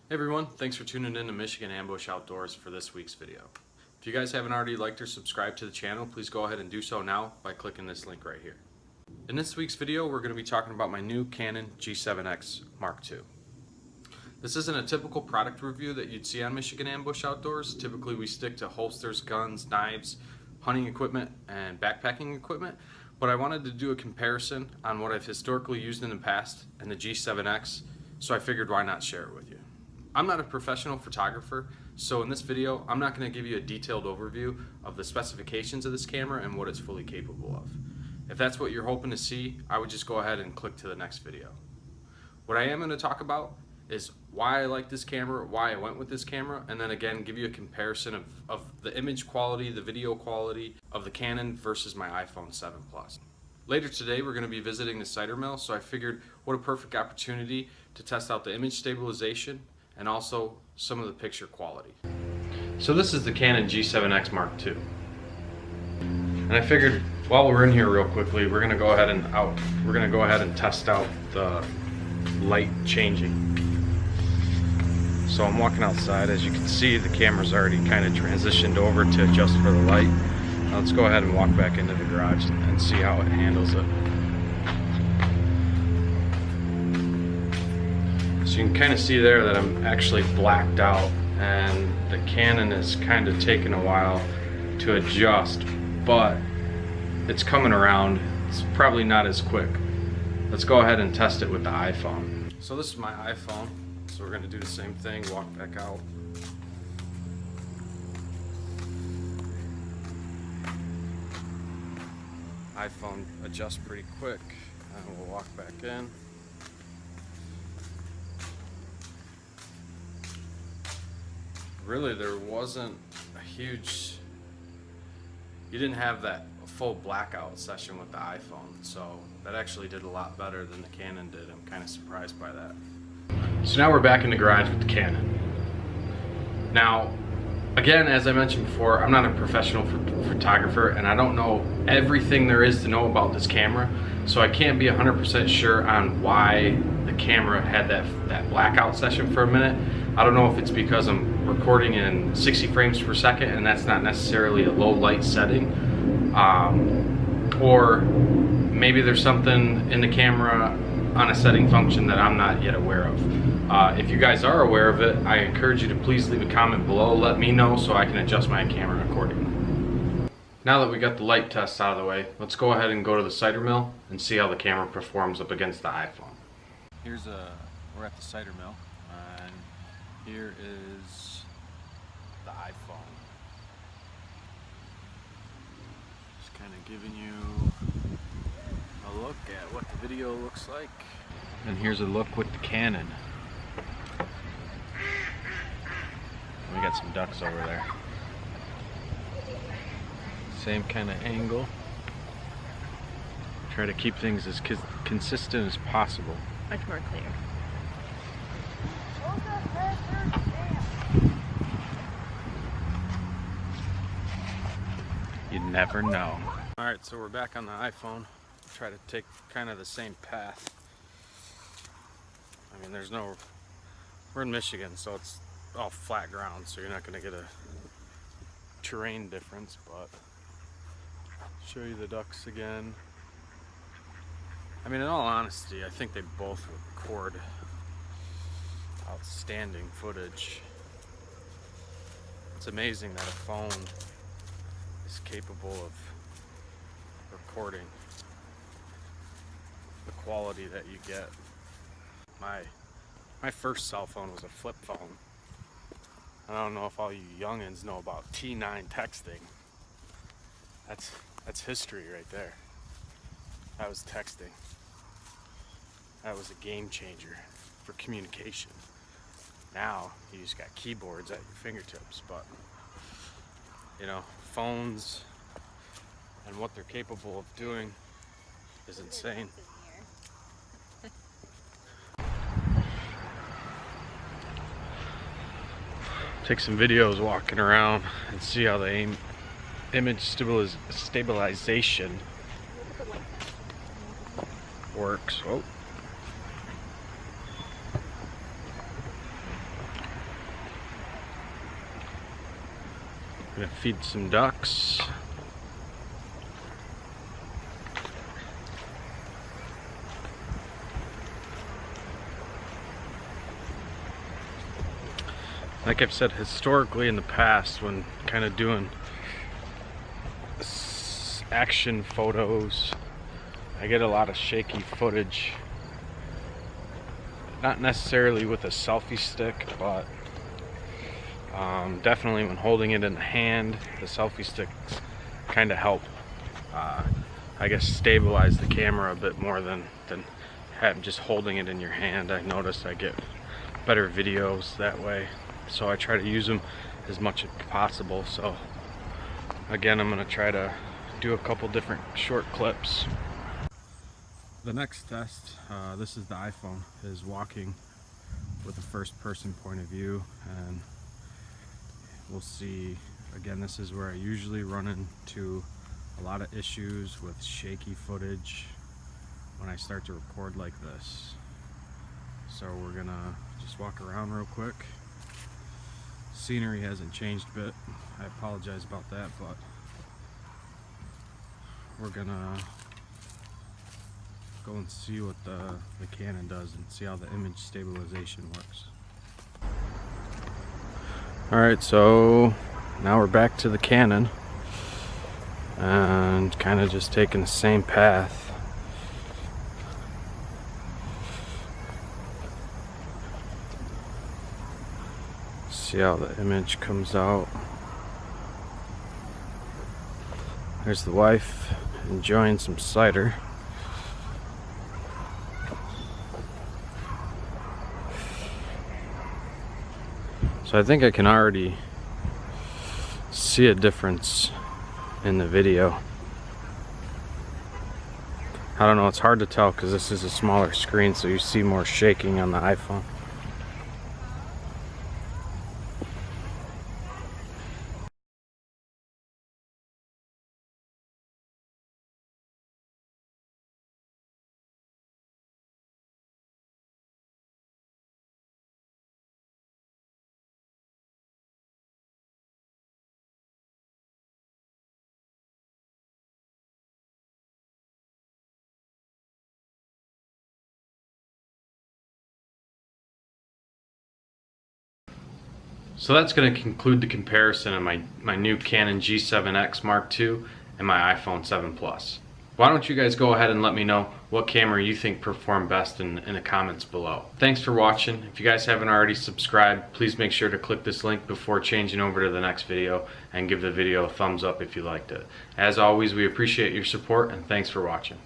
Hey everyone, thanks for tuning in to Michigan Ambush Outdoors for this week's video. If you guys haven't already liked or subscribed to the channel, please go ahead and do so now by clicking this link right here. In this week's video, we're going to be talking about my new Canon G7X Mark II. This isn't a typical product review that you'd see on Michigan Ambush Outdoors. Typically we stick to holsters, guns, knives, hunting equipment, and backpacking equipment, but I wanted to do a comparison on what I've historically used in the past and the G7X, so I figured why not share it with you. I'm not a professional photographer, so in this video I'm not going to give you a detailed overview of the specifications of this camera and what it's fully capable of. If that's what you're hoping to see, I would just go ahead and click to the next video. What I am going to talk about is why I like this camera, why I went with this camera, and then again give you a comparison of the image quality, the video quality of the Canon versus my iPhone 7 Plus. Later today we're going to be visiting the cider mill, so I figured what a perfect opportunity to test out the image stabilization and also some of the picture quality. So this is the Canon G7X Mark II. And I figured while we're in here real quickly, we're gonna go ahead and test out the light changing. So I'm walking outside. As you can see, the camera's already kind of transitioned over to adjust for the light. Now let's go ahead and walk back into the garage and see how it handles it. So you can kind of see there that I'm actually blacked out, and the Canon is kind of taking a while to adjust, but it's coming around. It's probably not as quick. Let's go ahead and test it with the iPhone. So this is my iPhone, so we're going to do the same thing, walk back out. iPhone adjusts pretty quick, and we'll walk back in. Really, there wasn't a huge, you didn't have that full blackout session with the iPhone, so that actually did a lot better than the Canon did. I'm kind of surprised by that. So now we're back in the garage with the Canon. Now, again, as I mentioned before, I'm not a professional photographer, and I don't know everything there is to know about this camera, so I can't be 100% sure on why the camera had that blackout session for a minute. I don't know if it's because I'm recording in 60 frames per second and that's not necessarily a low light setting, or maybe there's something in the camera on a setting function that I'm not yet aware of. If you guys are aware of it, I encourage you to please leave a comment below. Let me know so I can adjust my camera accordingly. Now that we got the light tests out of the way, let's go ahead and go to the cider mill and see how the camera performs up against the iPhone. We're at the cider mill, and here is the iPhone. Just kind of giving you a look at what the video looks like. And here's a look with the Canon. We got some ducks over there. Same kind of angle. Try to keep things as consistent as possible. Much more clear. You never know. Alright, so we're back on the iPhone. Try to take kind of the same path. I mean, we're in Michigan, so it's all flat ground, so you're not going to get a terrain difference, but show you the ducks again. I mean, in all honesty, I think they both record outstanding footage. It's amazing that a phone is capable of recording the quality that you get. My first cell phone was a flip phone. I don't know if all you youngins know about T9 texting. That's history right there. That was texting. That was a game changer for communication. Now you just got keyboards at your fingertips, but you know, phones and what they're capable of doing is insane. Take some videos walking around and see how the image stabilization works. Oh. Gonna feed some ducks. Like I've said, historically in the past, when kind of doing action photos, I get a lot of shaky footage. Not necessarily with a selfie stick, but definitely when holding it in the hand, the selfie sticks kind of help, I guess, stabilize the camera a bit more than just holding it in your hand. I noticed I get better videos that way. So I try to use them as much as possible. So again, I'm going to try to do a couple different short clips. The next test, this is the iPhone, is walking with a first person point of view, and we'll see. Again, this is where I usually run into a lot of issues with shaky footage when I start to record like this. So we're gonna just walk around real quick. Scenery hasn't changed a bit. I apologize about that, but we're gonna go and see what the Canon does and see how the image stabilization works. Alright, so now we're back to the Canon and kind of just taking the same path. See how the image comes out. There's the wife enjoying some cider. So I think I can already see a difference in the video. I don't know, it's hard to tell because this is a smaller screen, so you see more shaking on the iPhone. So that's going to conclude the comparison of my new Canon G7X Mark II and my iPhone 7 Plus. Why don't you guys go ahead and let me know what camera you think performed best in the comments below. Thanks for watching. If you guys haven't already subscribed, please make sure to click this link before changing over to the next video and give the video a thumbs up if you liked it. As always, we appreciate your support and thanks for watching.